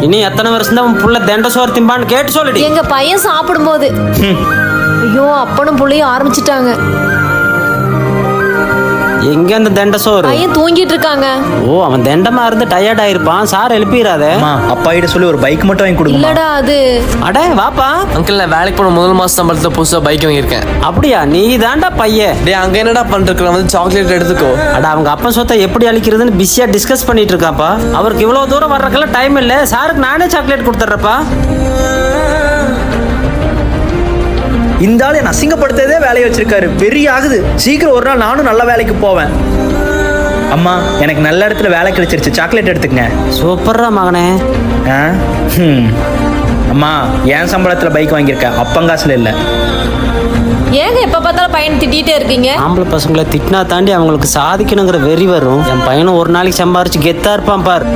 இனி எத்தனை வருஷம் தான் உன் புள்ள தெண்ட சோறு திம்பான்னு கேட்டு சொல்லுடி. எங்க பையன் சாப்பிடும்போது ஐயோ அப்பனும் புள்ளையும் ஆரம்பிச்சிட்டாங்க. எங்க அந்த தெண்ட சோறு? பையன் தூங்கிட்டு இருக்காங்க. ஓ, அவன் தெண்டமா இருந்து டயர்ட் ஆயிருப்பான். சார் எழுப்பிடாதே. அப்பா கிட்ட சொல்லி ஒரு பைக் மட்டும் வாங்கி கொடுங்க. இல்லடா அது. அடே வாப்பா. அங்கிள் நான் வேலைக்கு போன முதல் மாசம் சம்பளத்துல புதுசா பைக் வாங்கியிருக்கேன். அப்படியா? நீ தாண்டா பையன். டேய் அங்க என்னடா பண்றதுக்கு வந்து சாக்லேட் எடுத்துக்கோ. அட அவங்க அப்பா சொத்தை எப்படி அழிக்கிறதுன்னு பிஸியா டிஸ்கஸ் பண்ணிட்டு இருக்காப்பா. அவருக்கு இவ்வளவு தூரம் வர்றதுக்கெல்லாம் டைம் இல்ல. சாருக்கு நானே சாக்லேட் கொடுத்துட்றப்பா. இந்த ஆள் என்ன அசிங்கப்படுத்ததே வேலையை வச்சிருக்காரு. பெரிய ஆகுது. சீக்கிரம் ஒரு நாள் நானும் நல்ல வேலைக்கு போவேன். அம்மா எனக்கு நல்ல இடத்துல வேலை கிடைச்சிருச்சு, சாக்லேட் எடுத்துக்கங்க. சூப்பர்ரா மகனே. அம்மா என் சம்பளத்துல பைக் வாங்கியிருக்கேன், அப்பங்காசுல இல்ல. ஏங்க எப்ப பார்த்தாலும் பையன் திட்டிகிட்டே இருக்கீங்க? ஆம்பளை பசங்களை திட்டினா தாண்டி அவங்களுக்கு சாதிக்கணுங்கிற வெறி வரும். என் பையனும் ஒரு நாளைக்கு சம்பாரிச்சு கெத்தா இருப்பான் பார்.